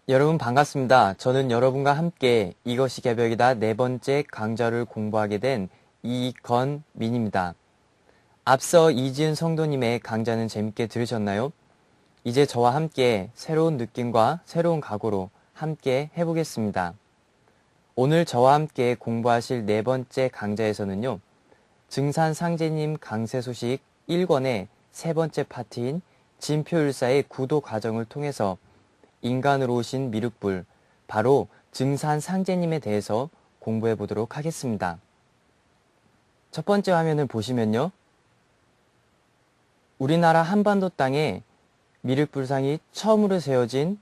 여러분 반갑습니다. 저는 여러분과 함께 이것이 개벽이다 네 번째 강좌를 공부하게 된 이건민입니다. 앞서 이지은 성도님의 강좌는 재밌게 들으셨나요? 이제 저와 함께 새로운 느낌과 새로운 각오로 함께 해보겠습니다. 오늘 저와 함께 공부하실 네 번째 강좌에서는요, 증산상제님 강세 소식 1권의 세 번째 파트인 진표율사의 구도 과정을 통해서 인간으로 오신 미륵불, 바로 증산상제님에 대해서 공부해 보도록 하겠습니다. 첫 번째 화면을 보시면요. 우리나라 한반도 땅에 미륵불상이 처음으로 세워진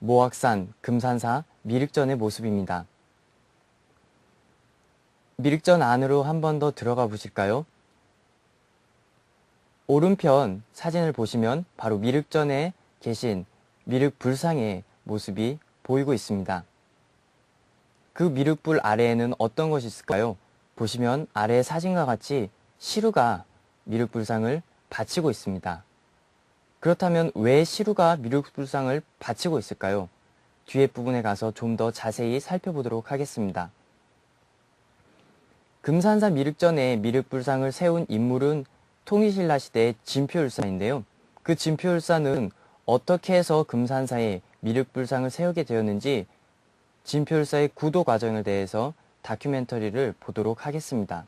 모악산, 금산사 미륵전의 모습입니다. 미륵전 안으로 한 번 더 들어가 보실까요? 오른편 사진을 보시면 바로 미륵전에 계신 미륵불상의 모습이 보이고 있습니다. 그 미륵불 아래에는 어떤 것이 있을까요? 보시면 아래 사진과 같이 시루가 미륵불상을 받치고 있습니다. 그렇다면 왜 시루가 미륵불상을 받치고 있을까요? 뒤에 부분에 가서 좀 더 자세히 살펴보도록 하겠습니다. 금산사 미륵전에 미륵불상을 세운 인물은 통일신라 시대의 진표율사인데요. 그 진표율사는 어떻게 해서 금산사에 미륵불상을 세우게 되었는지 진표율사의 구도 과정에 대해서 다큐멘터리를 보도록 하겠습니다.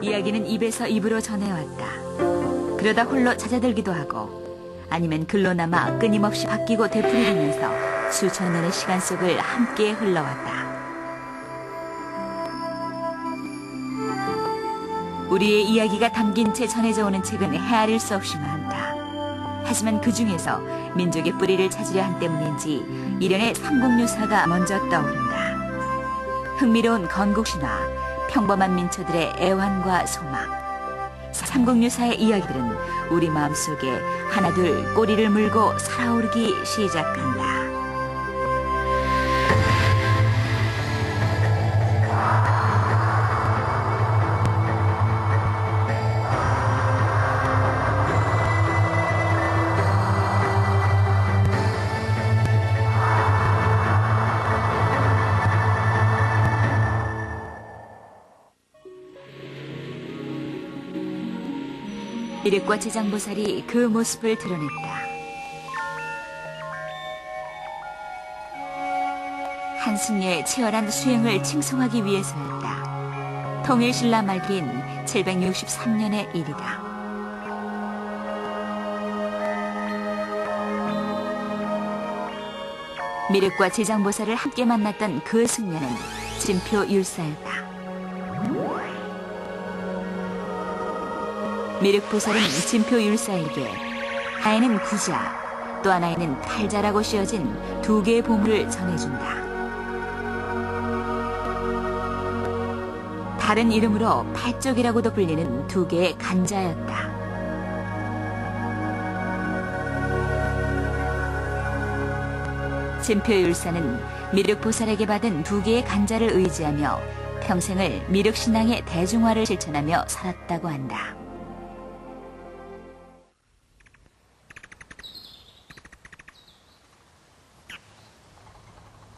이야기는 입에서 입으로 전해왔다. 그러다 홀로 잦아들기도 하고 아니면 글로 남아 끊임없이 바뀌고 되풀이되면서 수천 년의 시간 속을 함께 흘러왔다. 우리의 이야기가 담긴 채 전해져 오는 책은 헤아릴 수 없이 많다. 하지만 그 중에서 민족의 뿌리를 찾으려 한 때문인지 일련의 삼국유사가 먼저 떠오른다. 흥미로운 건국신화, 평범한 민초들의 애환과 소망. 삼국유사의 이야기들은 우리 마음속에 하나둘 꼬리를 물고 살아오르기 시작한다. 미륵과 지장보살이 그 모습을 드러냈다. 한승려의 치열한 수행을 칭송하기 위해서였다. 통일신라 말기인 763년의 일이다. 미륵과 지장보살을 함께 만났던 그 승려는 진표율사였다. 미륵보살은 진표율사에게 하나에는 구자, 또 하나에는 팔자라고 씌어진 두 개의 보물을 전해준다. 다른 이름으로 팔쪽이라고도 불리는 두 개의 간자였다. 진표율사는 미륵보살에게 받은 두 개의 간자를 의지하며 평생을 미륵신앙의 대중화를 실천하며 살았다고 한다.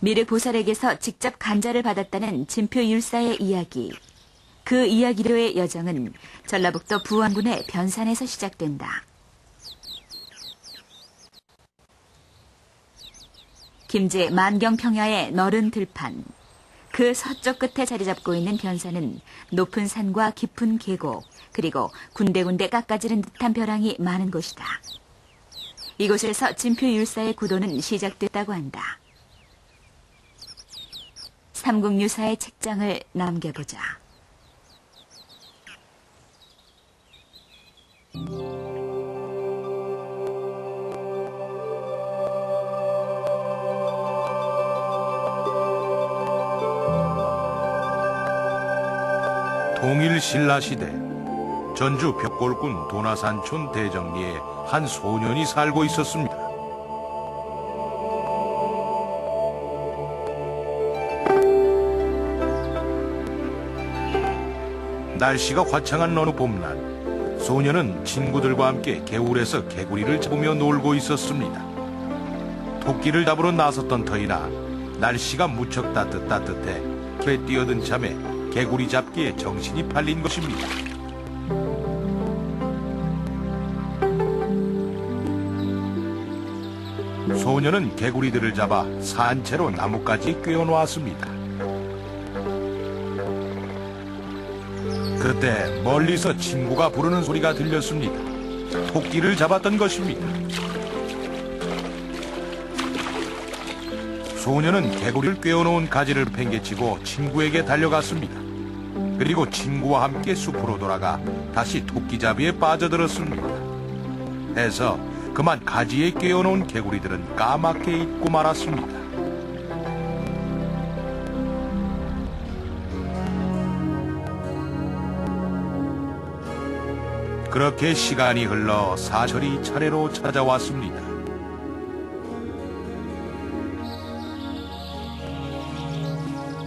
미륵보살에게서 직접 간자를 받았다는 진표율사의 이야기. 그 이야기로의 여정은 전라북도 부안군의 변산에서 시작된다. 김제 만경평야의 너른 들판. 그 서쪽 끝에 자리 잡고 있는 변산은 높은 산과 깊은 계곡, 그리고 군데군데 깎아지른 듯한 벼랑이 많은 곳이다. 이곳에서 진표율사의 구도는 시작됐다고 한다. 삼국유사의 책장을 남겨보자. 동일 신라시대 전주 벽골군 도나산촌 대정리에 한 소년이 살고 있었습니다. 날씨가 화창한 어느 봄날, 소년은 친구들과 함께 개울에서 개구리를 잡으며 놀고 있었습니다. 토끼를 잡으러 나섰던 터이나 날씨가 무척 따뜻해 개 뛰어든 참에 개구리 잡기에 정신이 팔린 것입니다. 소년은 개구리들을 잡아 산채로 나뭇가지에 꿰어놓았습니다. 그때 멀리서 친구가 부르는 소리가 들렸습니다. 토끼를 잡았던 것입니다. 소년은 개구리를 꿰어놓은 가지를 팽개치고 친구에게 달려갔습니다. 그리고 친구와 함께 숲으로 돌아가 다시 토끼잡이에 빠져들었습니다. 해서 그만 가지에 꿰어놓은 개구리들은 까맣게 잊고 말았습니다. 그렇게 시간이 흘러 사철이 차례로 찾아왔습니다.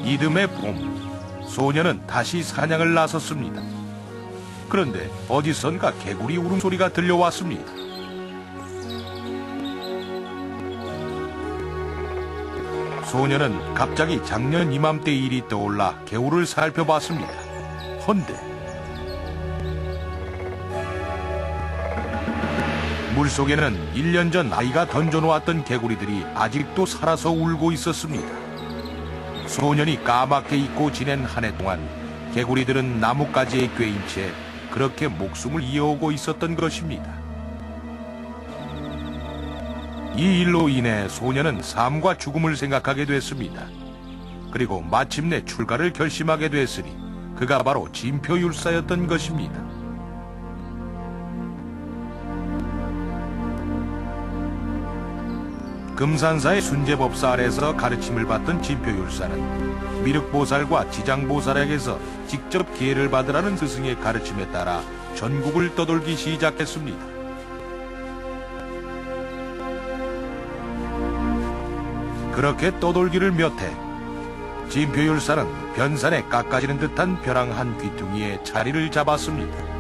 이듬해 봄, 소년은 다시 사냥을 나섰습니다. 그런데 어디선가 개구리 울음소리가 들려왔습니다. 소년은 갑자기 작년 이맘때 일이 떠올라 개울을 살펴봤습니다. 헌데 물속에는 1년 전 아이가 던져놓았던 개구리들이 아직도 살아서 울고 있었습니다. 소년이 까맣게 잊고 지낸 한 해 동안 개구리들은 나뭇가지에 꿰인 채 그렇게 목숨을 이어오고 있었던 것입니다. 이 일로 인해 소년은 삶과 죽음을 생각하게 됐습니다. 그리고 마침내 출가를 결심하게 됐으니 그가 바로 진표율사였던 것입니다. 금산사의 순제법사 아래서 가르침을 받던 진표율사는 미륵보살과 지장보살에게서 직접 기회를 받으라는 스승의 가르침에 따라 전국을 떠돌기 시작했습니다. 그렇게 떠돌기를 몇 해, 진표율사는 변산에 깎아지는 듯한 벼랑 한 귀퉁이에 자리를 잡았습니다.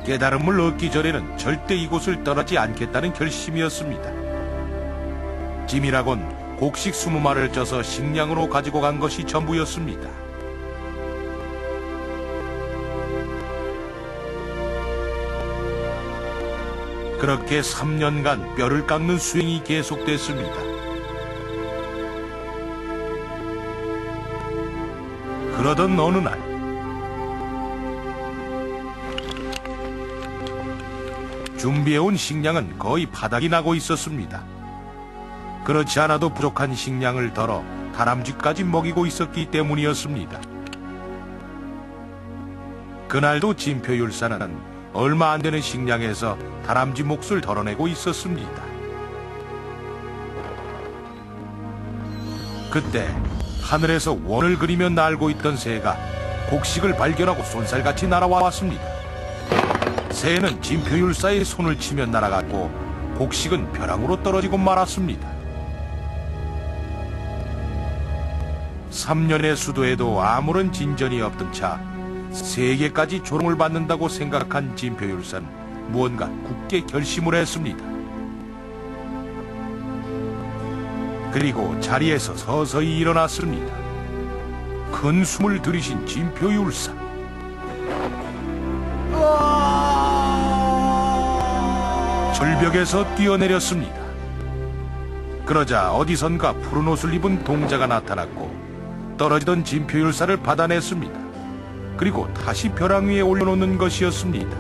깨달음을 얻기 전에는 절대 이곳을 떠나지 않겠다는 결심이었습니다. 짐이라곤 곡식 20마리를 쪄서 식량으로 가지고 간 것이 전부였습니다. 그렇게 3년간 뼈를 깎는 수행이 계속됐습니다. 그러던 어느 날, 준비해온 식량은 거의 바닥이 나고 있었습니다. 그렇지 않아도 부족한 식량을 덜어 다람쥐까지 먹이고 있었기 때문이었습니다. 그날도 진표율사는 얼마 안 되는 식량에서 다람쥐 몫을 덜어내고 있었습니다. 그때 하늘에서 원을 그리며 날고 있던 새가 곡식을 발견하고 쏜살같이 날아왔습니다. 새는 진표율사의 손을 치며 날아갔고 곡식은 벼랑으로 떨어지고 말았습니다. 3년의 수도에도 아무런 진전이 없던 차, 세계까지 조롱을 받는다고 생각한 진표율사는 무언가 굳게 결심을 했습니다. 그리고 자리에서 서서히 일어났습니다. 큰 숨을 들이신 진표율사. 절벽에서 뛰어내렸습니다. 그러자 어디선가 푸른 옷을 입은 동자가 나타났고 떨어지던 진표율사를 받아냈습니다. 그리고 다시 벼랑 위에 올려놓는 것이었습니다.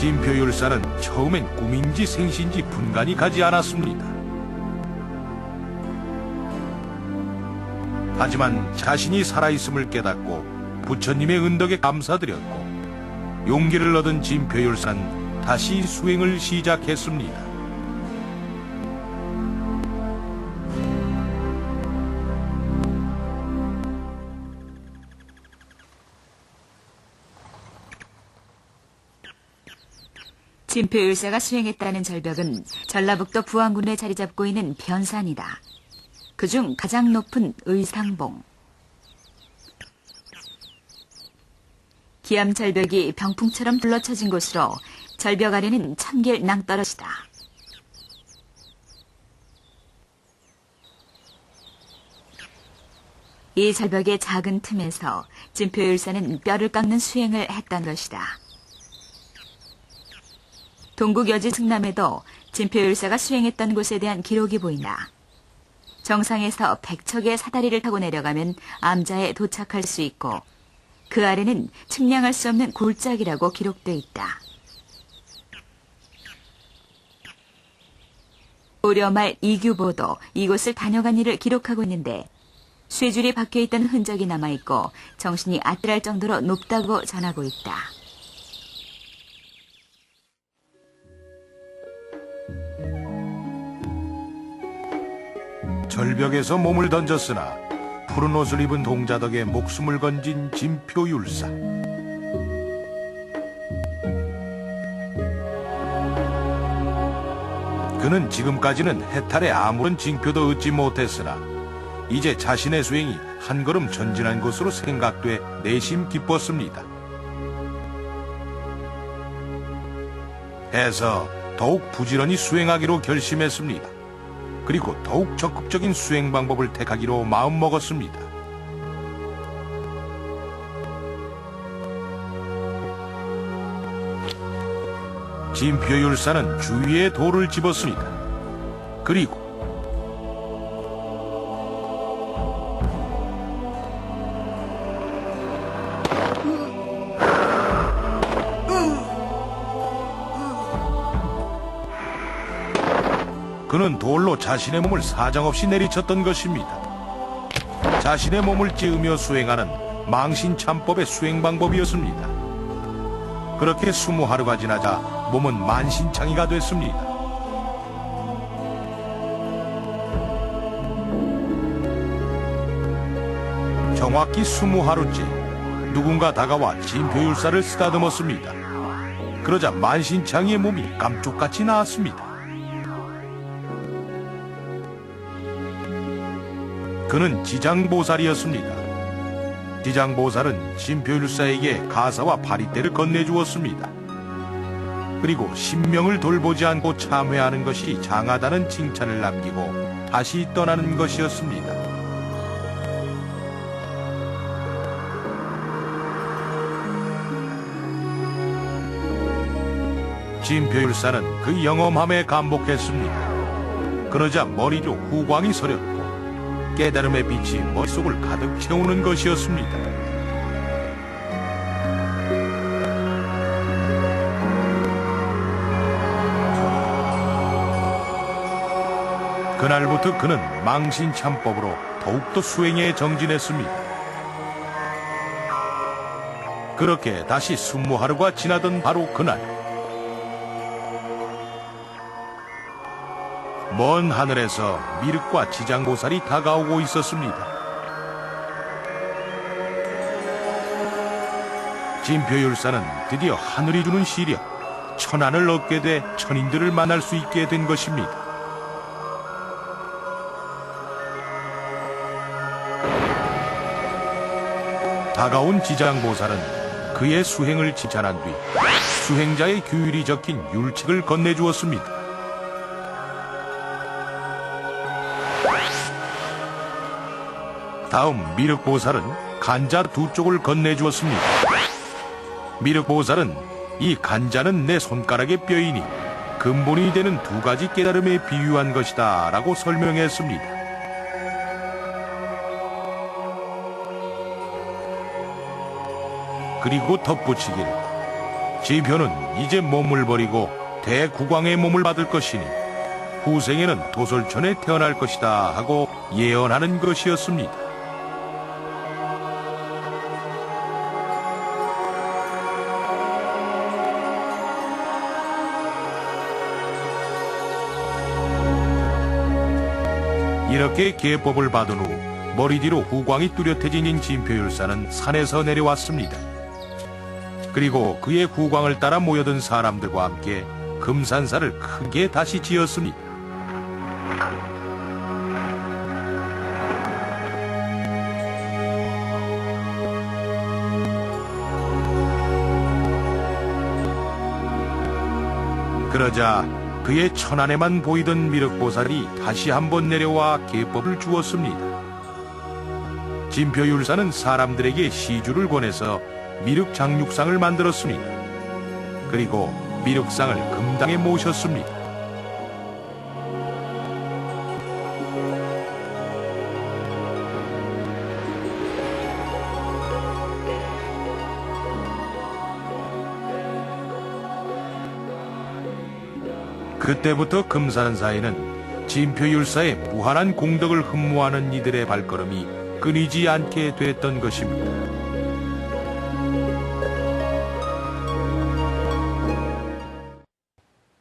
진표율사는 처음엔 꿈인지 생시인지 분간이 가지 않았습니다. 하지만 자신이 살아있음을 깨닫고 부처님의 은덕에 감사드렸고 용기를 얻은 진표율사는 다시 수행을 시작했습니다. 진표율사가 수행했다는 절벽은 전라북도 부안군에 자리 잡고 있는 변산이다. 그중 가장 높은 의상봉. 기암절벽이 병풍처럼 둘러쳐진 곳으로 절벽 아래는 천길 낭떠러지다. 이 절벽의 작은 틈에서 진표율사는 뼈를 깎는 수행을 했던 것이다. 동국 여지 승남에도 진표율사가 수행했던 곳에 대한 기록이 보인다. 정상에서 100척의 사다리를 타고 내려가면 암자에 도착할 수 있고 그 아래는 측량할 수 없는 골짜기라고 기록돼 있다. 고려 말 이규보도 이곳을 다녀간 일을 기록하고 있는데 쇠줄이 박혀있던 흔적이 남아있고 정신이 아찔할 정도로 높다고 전하고 있다. 절벽에서 몸을 던졌으나 푸른 옷을 입은 동자덕에 목숨을 건진 진표율사. 그는 지금까지는 해탈에 아무런 징표도 얻지 못했으나 이제 자신의 수행이 한 걸음 전진한 것으로 생각돼 내심 기뻤습니다. 해서 더욱 부지런히 수행하기로 결심했습니다. 그리고 더욱 적극적인 수행 방법을 택하기로 마음먹었습니다. 진표율사는 주위에 돌을 집었습니다. 그리고 그는 돌로 자신의 몸을 사정없이 내리쳤던 것입니다. 자신의 몸을 찌으며 수행하는 망신참법의 수행 방법이었습니다. 그렇게 20하루가 지나자 몸은 만신창이가 됐습니다. 정확히 20하루째 누군가 다가와 진표율사를 쓰다듬었습니다. 그러자 만신창이의 몸이 감쪽같이 나았습니다. 그는 지장보살이었습니다. 지장보살은 진표율사에게 가사와 파리떼를 건네주었습니다. 그리고 신명을 돌보지 않고 참회하는 것이 장하다는 칭찬을 남기고 다시 떠나는 것이었습니다. 진표율사는 그 영험함에 감복했습니다. 그러자 머리로 후광이 서렸고 깨달음의 빛이 머릿속을 가득 채우는 것이었습니다. 그날부터 그는 망신참법으로 더욱더 수행에 정진했습니다. 그렇게 다시 20하루가 지나던 바로 그날, 먼 하늘에서 미륵과 지장보살이 다가오고 있었습니다. 진표율사는 드디어 하늘이 주는 시력, 천안을 얻게 돼 천인들을 만날 수 있게 된 것입니다. 다가온 지장보살은 그의 수행을 칭찬한 뒤 수행자의 규율이 적힌 율책을 건네주었습니다. 다음 미륵보살은 간자 2쪽을 건네주었습니다. 미륵보살은 이 간자는 내 손가락의 뼈이니 근본이 되는 2가지 깨달음에 비유한 것이다 라고 설명했습니다. 그리고 덧붙이기를 진표는 이제 몸을 버리고 대국왕의 몸을 받을 것이니 후생에는 도솔천에 태어날 것이다 하고 예언하는 것이었습니다. 이렇게 계법을 받은 후 머리 뒤로 후광이 뚜렷해진 진표율사는 산에서 내려왔습니다. 그리고 그의 후광을 따라 모여든 사람들과 함께 금산사를 크게 다시 지었습니다. 그러자 그의 천안에만 보이던 미륵보살이 다시 한번 내려와 계법을 주었습니다. 진표율사는 사람들에게 시주를 권해서 미륵장육상을 만들었습니다. 그리고 미륵상을 금당에 모셨습니다. 그때부터 금산사에는 진표율사의 무한한 공덕을 흠모하는 이들의 발걸음이 끊이지 않게 됐던 것입니다.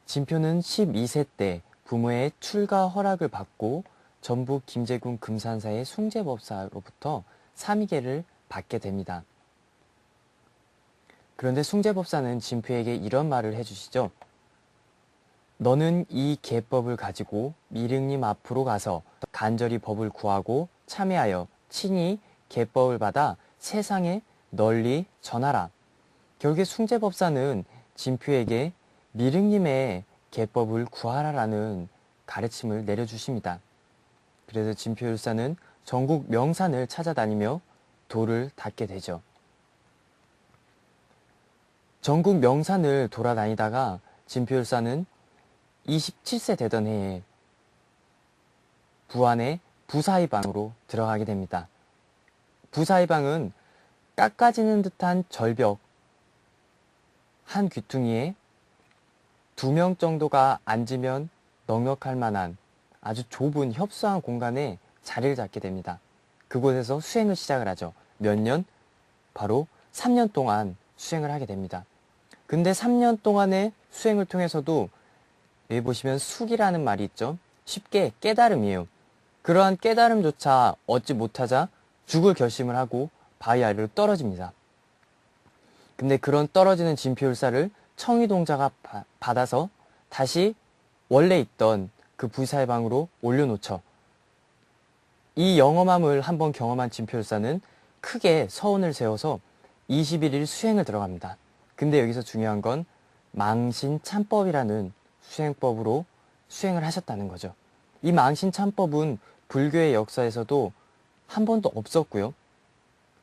진표는 12세 때 부모의 출가 허락을 받고 전북 김제군 금산사의 숭제법사로부터 삼위계를 받게 됩니다. 그런데 숭제법사는 진표에게 이런 말을 해주시죠. 너는 이 계법을 가지고 미륵님 앞으로 가서 간절히 법을 구하고 참회하여 친히 계법을 받아 세상에 널리 전하라. 결국에 숭제법사는 진표에게 미륵님의 계법을 구하라라는 가르침을 내려주십니다. 그래서 진표율사는 전국 명산을 찾아다니며 도를 닦게 되죠. 전국 명산을 돌아다니다가 진표율사는 27세 되던 해에 부안의 부사이방으로 들어가게 됩니다. 부사이방은 깎아지는 듯한 절벽 한 귀퉁이에 2명 정도가 앉으면 넉넉할 만한 아주 좁은 협소한 공간에 자리를 잡게 됩니다. 그곳에서 수행을 시작을 하죠. 몇 년? 바로 3년 동안 수행을 하게 됩니다. 근데 3년 동안의 수행을 통해서도 여기 보시면 숙이라는 말이 있죠. 쉽게 깨달음이에요. 그러한 깨달음조차 얻지 못하자 죽을 결심을 하고 바위 아래로 떨어집니다. 근데 그런 떨어지는 진표율사를 청의동자가 받아서 다시 원래 있던 그 부사의방으로 올려놓죠. 이 영험함을 한번 경험한 진표율사는 크게 서원을 세워서 21일 수행을 들어갑니다. 근데 여기서 중요한 건 망신참법이라는 수행법으로 수행을 하셨다는 거죠. 이 망신참법은 불교의 역사에서도 한 번도 없었고요.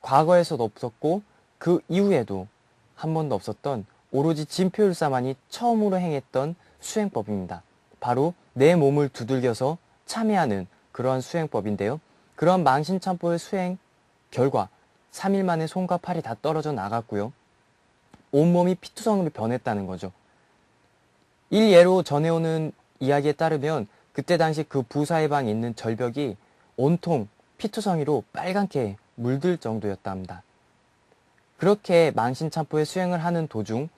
과거에서도 없었고 그 이후에도 한 번도 없었던 오로지 진표율사만이 처음으로 행했던 수행법입니다. 바로 내 몸을 두들겨서 참회하는 그러한 수행법인데요. 그런 망신참법의 수행 결과 3일 만에 손과 팔이 다 떨어져 나갔고요. 온몸이 피투성으로 변했다는 거죠. 일예로 전해오는 이야기에 따르면 그때 당시 그 부사의방에 있는 절벽이 온통 피투성이로 빨갛게 물들 정도였다 합니다. 그렇게 망신참포의 수행을 하는 도중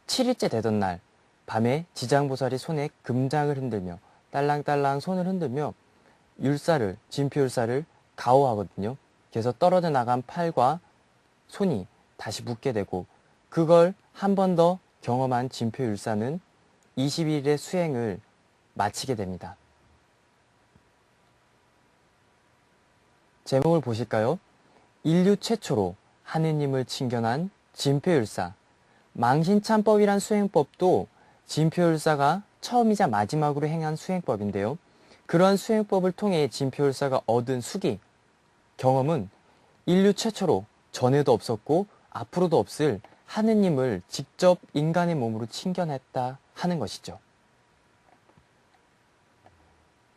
7일째 되던 날 밤에 지장보살이 손에 금장을 흔들며 딸랑딸랑 손을 흔들며 진표율사를 가호하거든요. 그래서 떨어져 나간 팔과 손이 다시 붙게 되고 그걸 한 번 더 경험한 진표율사는 20일의 수행을 마치게 됩니다. 제목을 보실까요? 인류 최초로 하느님을 칭견한 진표율사. 망신참법이란 수행법도 진표율사가 처음이자 마지막으로 행한 수행법인데요. 그러한 수행법을 통해 진표율사가 얻은 수기, 경험은 인류 최초로 전에도 없었고 앞으로도 없을 하느님을 직접 인간의 몸으로 칭견했다 하는 것이죠.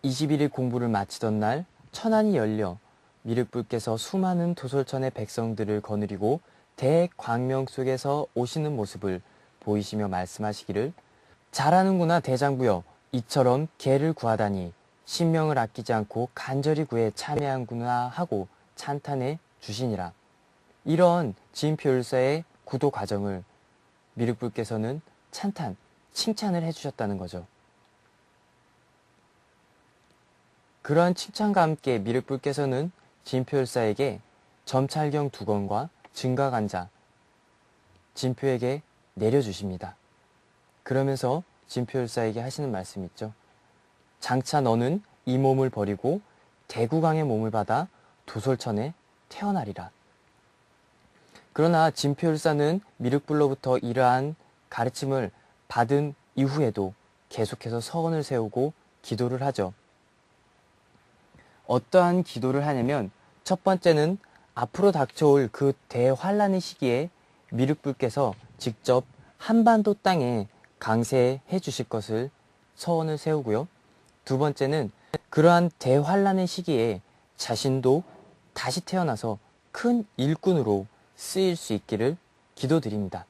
21일 공부를 마치던 날 천안이 열려 미륵불께서 수많은 도솔천의 백성들을 거느리고 대광명 속에서 오시는 모습을 보이시며 말씀하시기를 잘하는구나 대장부여. 이처럼 개를 구하다니 신명을 아끼지 않고 간절히 구해 참여한구나 하고 찬탄해 주시니라. 이런 진표율사의 구도 과정을 미륵불께서는 칭찬을 해주셨다는 거죠. 그러한 칭찬과 함께 미륵불께서는 진표율사에게 점찰경 2권과 증가간자 진표에게 내려주십니다. 그러면서 진표율사에게 하시는 말씀이 있죠. 장차 너는 이 몸을 버리고 대구강의 몸을 받아 도솔천에 태어나리라. 그러나 진표율사는 미륵불로부터 이러한 가르침을 받은 이후에도 계속해서 서원을 세우고 기도를 하죠. 어떠한 기도를 하냐면 첫 번째는 앞으로 닥쳐올 그 대환란의 시기에 미륵불께서 직접 한반도 땅에 강세해 주실 것을 서원을 세우고요. 두 번째는 그러한 대환란의 시기에 자신도 다시 태어나서 큰 일꾼으로 쓰일 수 있기를 기도드립니다.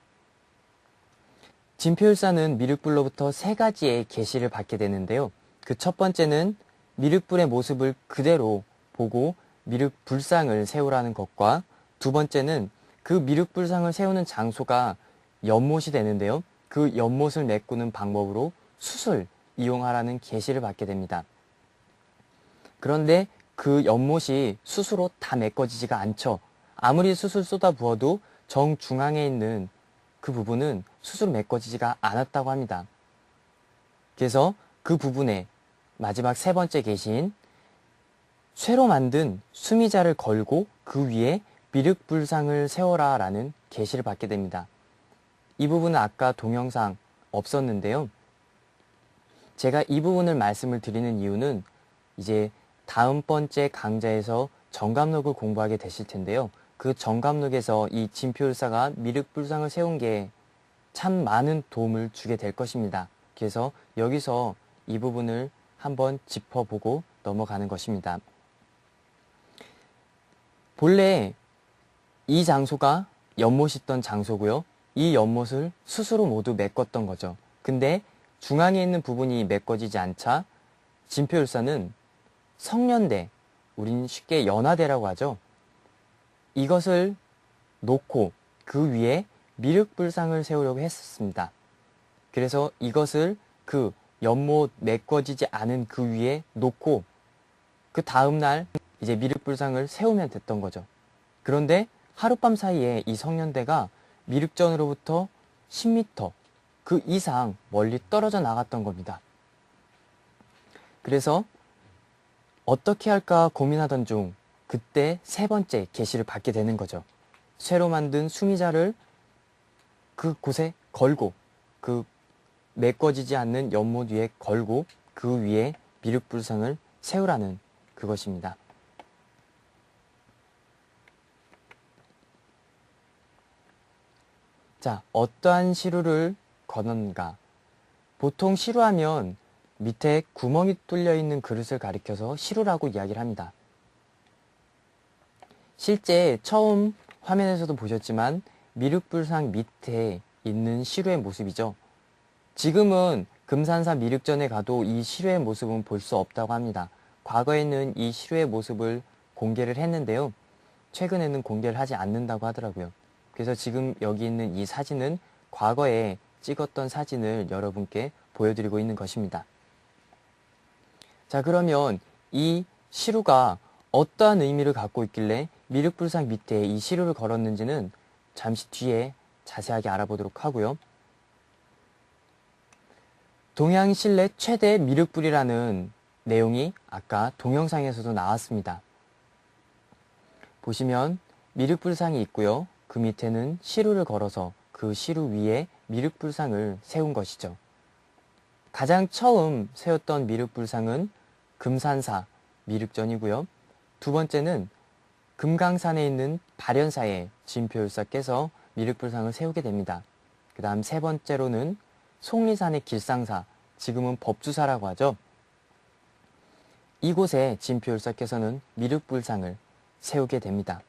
진표율사는 미륵불로부터 3가지의 계시를 받게 되는데요. 그 첫 번째는 미륵불의 모습을 그대로 보고 미륵불상을 세우라는 것과 두 번째는 그 미륵불상을 세우는 장소가 연못이 되는데요. 그 연못을 메꾸는 방법으로 숯을 이용하라는 계시를 받게 됩니다. 그런데 그 연못이 숯으로 다 메꿔지지가 않죠. 아무리 숯을 쏟아 부어도 정중앙에 있는 그 부분은 숯으로 메꿔지지가 않았다고 합니다. 그래서 그 부분에 마지막 3번째 계시인 쇠로 만든 수미자를 걸고 그 위에 미륵불상을 세워라 라는 계시를 받게 됩니다. 이 부분은 아까 동영상 없었는데요. 제가 이 부분을 말씀을 드리는 이유는 이제 다음 번째 강좌에서 정감록을 공부하게 되실 텐데요. 그 정감록에서 이 진표율사가 미륵불상을 세운 게 참 많은 도움을 주게 될 것입니다. 그래서 여기서 이 부분을 한번 짚어보고 넘어가는 것입니다. 본래 이 장소가 연못이 있던 장소고요. 이 연못을 숯으로 모두 메꿨던 거죠. 근데 중앙에 있는 부분이 메꿔지지 않자 진표율사는 성년대, 우린 쉽게 연화대라고 하죠. 이것을 놓고 그 위에 미륵불상을 세우려고 했었습니다. 그래서 이것을 그 연못 메꿔지지 않은 그 위에 놓고 그 다음날 이제 미륵불상을 세우면 됐던 거죠. 그런데 하룻밤 사이에 이 성년대가 미륵전으로부터 10m 그 이상 멀리 떨어져 나갔던 겁니다. 그래서 어떻게 할까 고민하던 중 그때 3번째 계시를 받게 되는 거죠. 쇠로 만든 수미자를 그곳에 걸고 그 메꿔지지 않는 연못 위에 걸고 그 위에 미륵불상을 세우라는 그것입니다. 자, 어떠한 시루를 거는가? 보통 시루하면 밑에 구멍이 뚫려 있는 그릇을 가리켜서 시루라고 이야기를 합니다. 실제 처음 화면에서도 보셨지만 미륵불상 밑에 있는 시루의 모습이죠. 지금은 금산사 미륵전에 가도 이 시루의 모습은 볼 수 없다고 합니다. 과거에는 이 시루의 모습을 공개를 했는데요. 최근에는 공개를 하지 않는다고 하더라고요. 그래서 지금 여기 있는 이 사진은 과거에 찍었던 사진을 여러분께 보여드리고 있는 것입니다. 자, 그러면 이 시루가 어떠한 의미를 갖고 있길래 미륵불상 밑에 이 시루를 걸었는지는 잠시 뒤에 자세하게 알아보도록 하고요. 동양 신례 최대 미륵불이라는 내용이 아까 동영상에서도 나왔습니다. 보시면 미륵불상이 있고요. 그 밑에는 시루를 걸어서 그 시루 위에 미륵불상을 세운 것이죠. 가장 처음 세웠던 미륵불상은 금산사 미륵전이고요. 두 번째는 금강산에 있는 발현사의 진표율사께서 미륵불상을 세우게 됩니다. 그 다음 3번째로는 속리산의 길상사, 지금은 법주사라고 하죠. 이곳에 진표율사께서는 미륵불상을 세우게 됩니다.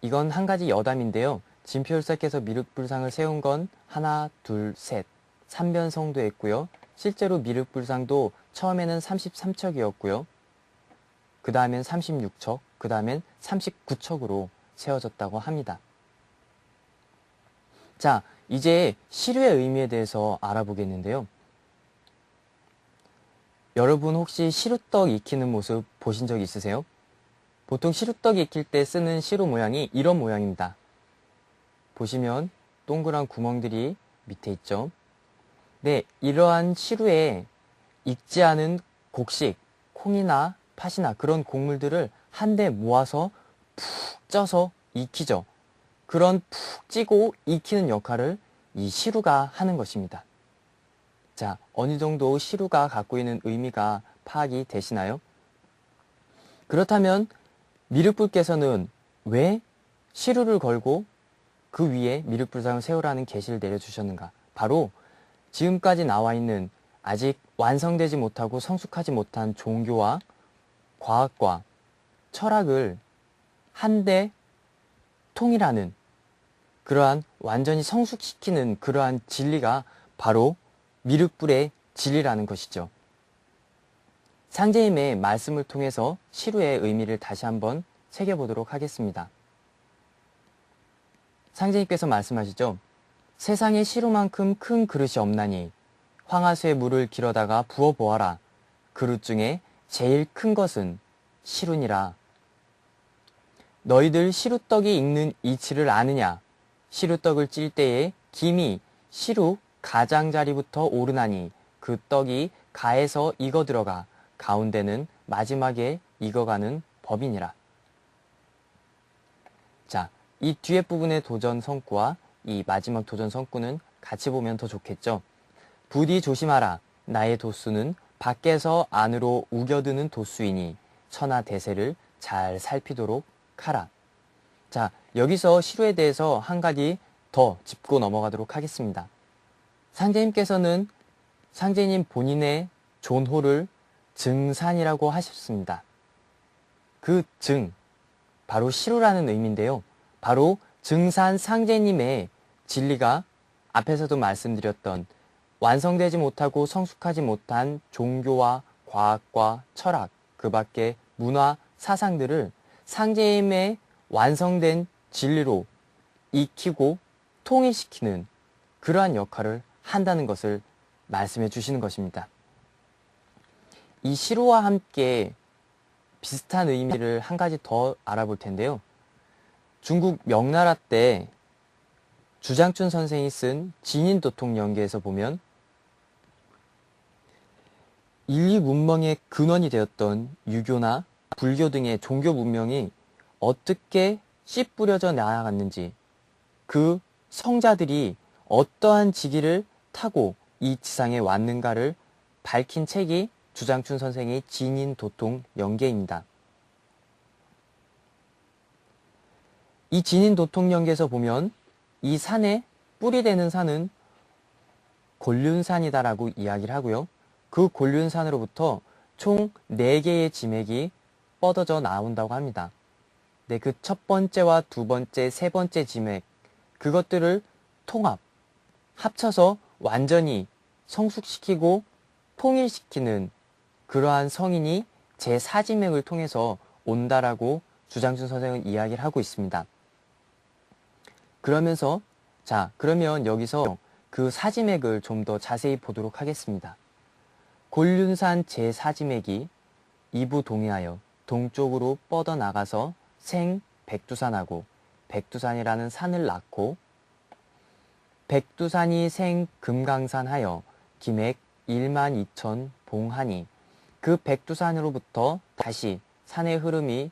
이건 한 가지 여담인데요. 진표율사께서 미륵불상을 세운 건 하나, 둘, 셋, 3변성도 했고요. 실제로 미륵불상도 처음에는 33척이었고요. 그 다음엔 36척, 그 다음엔 39척으로 세워졌다고 합니다. 자, 이제 시루의 의미에 대해서 알아보겠는데요. 여러분 혹시 시루떡 익히는 모습 보신 적 있으세요? 보통 시루떡 익힐 때 쓰는 시루 모양이 이런 모양입니다. 보시면 동그란 구멍들이 밑에 있죠. 네, 이러한 시루에 익지 않은 곡식, 콩이나 팥이나 그런 곡물들을 한데 모아서 푹 쪄서 익히죠. 그런 푹 찌고 익히는 역할을 이 시루가 하는 것입니다. 자, 어느 정도 시루가 갖고 있는 의미가 파악이 되시나요? 그렇다면 미륵불께서는 왜 시루를 걸고 그 위에 미륵불상을 세우라는 계시를 내려주셨는가? 바로 지금까지 나와 있는 아직 완성되지 못하고 성숙하지 못한 종교와 과학과 철학을 한데 통일하는 그러한 완전히 성숙시키는 그러한 진리가 바로 미륵불의 진리라는 것이죠. 상제님의 말씀을 통해서 시루의 의미를 다시 한번 새겨보도록 하겠습니다. 상제님께서 말씀하시죠. 세상에 시루만큼 큰 그릇이 없나니 황하수에 물을 길어다가 부어보아라. 그릇 중에 제일 큰 것은 시루니라. 너희들 시루떡이 익는 이치를 아느냐? 시루떡을 찔 때에 김이 시루 가장자리부터 오르나니 그 떡이 가에서 익어 들어가 가운데는 마지막에 익어가는 법이니라. 자, 이 뒤에 부분의 도전 성구와 이 마지막 도전 성구는 같이 보면 더 좋겠죠. 부디 조심하라. 나의 도수는 밖에서 안으로 우겨드는 도수이니 천하 대세를 잘 살피도록 하라. 자, 여기서 시루에 대해서 한 가지 더 짚고 넘어가도록 하겠습니다. 상제님께서는 상제님 본인의 존호를 증산이라고 하셨습니다. 그 증, 바로 시루라는 의미인데요. 바로 증산 상제님의 진리가 앞에서도 말씀드렸던 완성되지 못하고 성숙하지 못한 종교와 과학과 철학, 그 밖에 문화, 사상들을 상제님의 완성된 진리로 익히고 통일시키는 그러한 역할을 한다는 것을 말씀해 주시는 것입니다. 이 시루와 함께 비슷한 의미를 한 가지 더 알아볼 텐데요. 중국 명나라 때 주장춘 선생이 쓴 진인도통연계에서 보면 인류 문명의 근원이 되었던 유교나 불교 등의 종교 문명이 어떻게 씨 뿌려져 나아갔는지, 그 성자들이 어떠한 지기를 타고 이 지상에 왔는가를 밝힌 책이 주장춘 선생의 진인도통연계입니다. 이 진인도통연계에서 보면 이 산에 뿌리 되는 산은 곤륜산이다라고 이야기를 하고요. 그 곤륜산으로부터 총 4개의 지맥이 뻗어져 나온다고 합니다. 네, 그 첫 번째와 두 번째, 세 번째 지맥, 그것들을 통합, 합쳐서 완전히 성숙시키고 통일시키는 그러한 성인이 제4지맥을 통해서 온다라고 주장춘 선생은 이야기를 하고 있습니다. 그러면서 그러면 여기서 그 사지맥을 좀 더 자세히 보도록 하겠습니다. 곤륜산 제4지맥이 이부 동해하여 동쪽으로 뻗어나가서 생백두산하고 백두산이라는 산을 낳고 백두산이 생금강산하여 기맥 12,000 봉하니 그 백두산으로부터 다시 산의 흐름이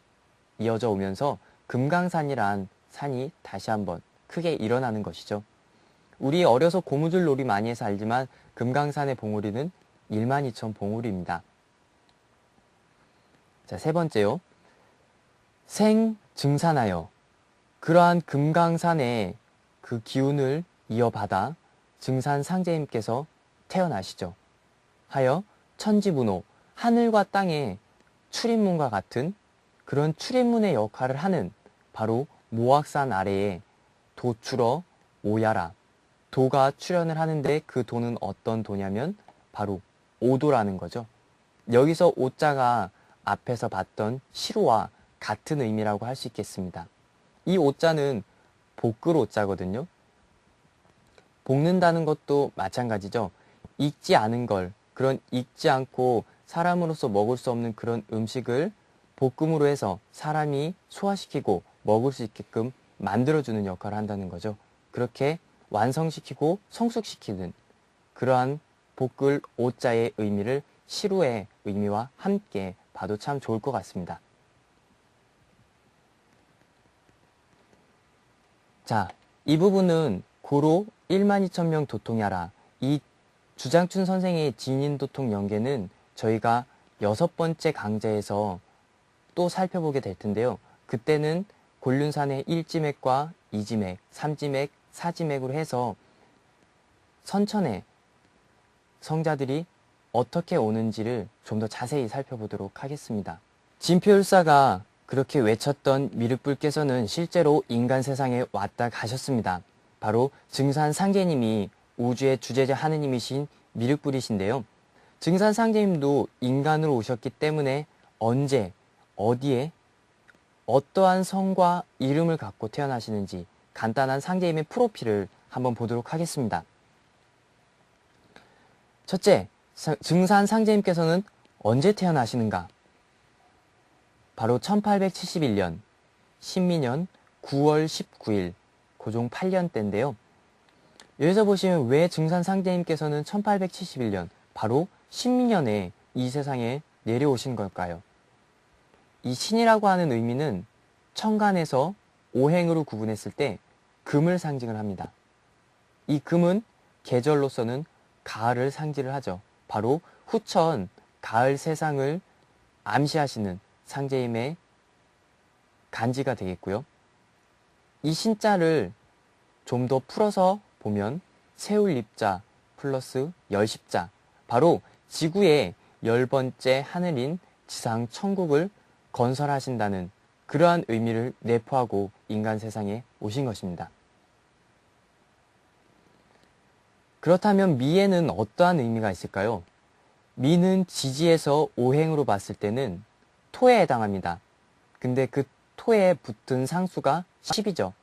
이어져 오면서 금강산이란 산이 다시 한번 크게 일어나는 것이죠. 우리 어려서 고무줄 놀이 많이 해서 알지만 금강산의 봉우리는 12,000 봉우리입니다. 자, 세 번째요. 생증산하여 그러한 금강산의 그 기운을 이어받아 증산 상제님께서 태어나시죠. 하여 천지분호, 하늘과 땅의 출입문과 같은 그런 출입문의 역할을 하는 바로 모악산 아래에 도출어 오야라. 도가 출현을 하는데 그 도는 어떤 도냐면 바로 오도라는 거죠. 여기서 오자가 앞에서 봤던 시로와 같은 의미라고 할 수 있겠습니다. 이 오자는 볶을 오자거든요. 볶는다는 것도 마찬가지죠. 익지 않은 걸, 그런 익지 않고 사람으로서 먹을 수 없는 그런 음식을 볶음으로 해서 사람이 소화시키고 먹을 수 있게끔 만들어주는 역할을 한다는 거죠. 그렇게 완성시키고 성숙시키는 그러한 볶을 오자의 의미를 시루의 의미와 함께 봐도 참 좋을 것 같습니다. 자, 이 부분은 고로 12,000명 도통야라. 이 주장춘 선생의 진인도통 연계는 저희가 6번째 강좌에서 또 살펴보게 될 텐데요. 그때는 곤륜산의 1지맥과 2지맥, 3지맥, 4지맥으로 해서 선천의 성자들이 어떻게 오는지를 좀 더 자세히 살펴보도록 하겠습니다. 진표율사가 그렇게 외쳤던 미륵불께서는 실제로 인간 세상에 왔다 가셨습니다. 바로 증산상제님이 우주의 주제자 하느님이신 미륵불이신데요. 증산상제님도 인간으로 오셨기 때문에 언제, 어디에, 어떠한 성과 이름을 갖고 태어나시는지 간단한 상제님의 프로필을 한번 보도록 하겠습니다. 첫째, 증산상제님께서는 언제 태어나시는가? 바로 1871년 신민년 9월 19일 고종 8년 때인데요. 여기서 보시면 왜 증산상제님께서는 1871년 바로 신민년에 이 세상에 내려오신 걸까요? 이 신이라고 하는 의미는 천간에서 오행으로 구분했을 때 금을 상징을 합니다. 이 금은 계절로서는 가을을 상징을 하죠. 바로 후천 가을 세상을 암시하시는 상제임의 간지가 되겠고요. 이 신자를 좀 더 풀어서 보면 세울립자 플러스 열십자, 바로 지구의 10번째 하늘인 지상 천국을 건설하신다는 그러한 의미를 내포하고 인간 세상에 오신 것입니다. 그렇다면 미에는 어떠한 의미가 있을까요? 미는 지지에서 오행으로 봤을 때는 토에 해당합니다. 근데 그 토에 붙은 상수가 10이죠.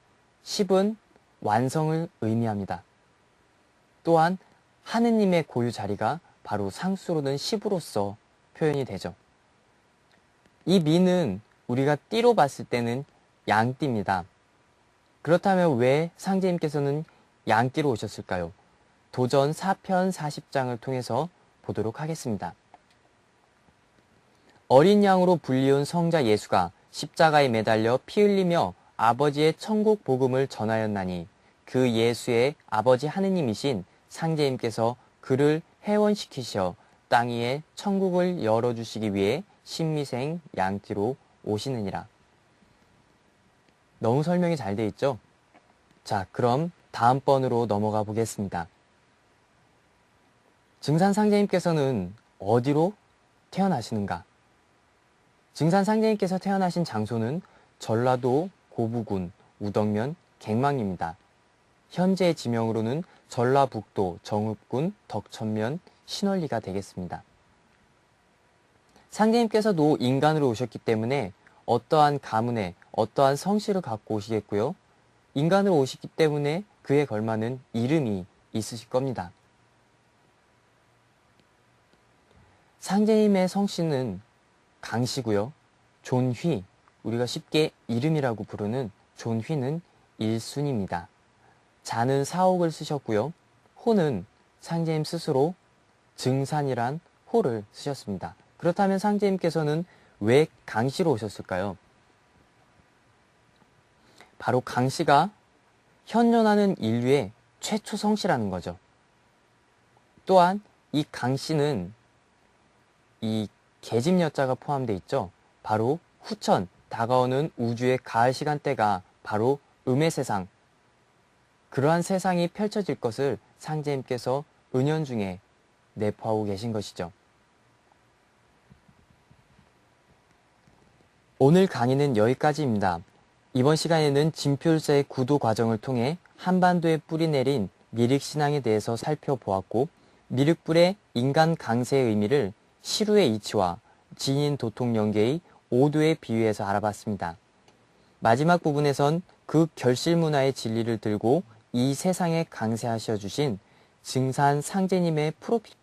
10은 완성을 의미합니다. 또한 하느님의 고유 자리가 바로 상수로는 10으로서 표현이 되죠. 이 미는 우리가 띠로 봤을 때는 양띠입니다. 그렇다면 왜 상제님께서는 양띠로 오셨을까요? 도전 4편 40장을 통해서 보도록 하겠습니다. 어린 양으로 불리운 성자 예수가 십자가에 매달려 피 흘리며 아버지의 천국 복음을 전하였나니 그 예수의 아버지 하느님이신 상제님께서 그를 해원시키셔 땅 위에 천국을 열어주시기 위해 신미생 양띠로 오시느니라. 너무 설명이 잘 돼 있죠? 자, 그럼 다음 번으로 넘어가 보겠습니다. 증산상제님께서는 어디로 태어나시는가? 증산상제님께서 태어나신 장소는 전라도 고부군 우덕면 갱망입니다. 현재 지명으로는 전라북도 정읍군 덕천면 신월리가 되겠습니다. 상제님께서도 인간으로 오셨기 때문에 어떠한 가문에 어떠한 성씨를 갖고 오시겠고요. 인간으로 오시기 때문에 그에 걸맞는 이름이 있으실 겁니다. 상제님의 성씨는 강씨고요. 존휘, 우리가 쉽게 이름이라고 부르는 존휘는 1순입니다. 자는 사옥을 쓰셨고요. 호는 상제님 스스로 증산이란 호를 쓰셨습니다. 그렇다면 상제님께서는 왜 강씨로 오셨을까요? 바로 강씨가 현존하는 인류의 최초 성씨라는 거죠. 또한 이 강씨는 이 계집여자가 포함되어 있죠. 바로 후천, 다가오는 우주의 가을 시간대가 바로 음의 세상, 그러한 세상이 펼쳐질 것을 상제님께서 은연중에 내포하고 계신 것이죠. 오늘 강의는 여기까지입니다. 이번 시간에는 진표율사의 구도 과정을 통해 한반도에 뿌리 내린 미륵신앙에 대해서 살펴보았고, 미륵불의 인간 강세의 의미를 시루의 이치와 지인 도통 연계의 오도에 비유해서 알아봤습니다. 마지막 부분에선 그 결실 문화의 진리를 들고 이 세상에 강세하셔 주신 증산 상제님의 프로필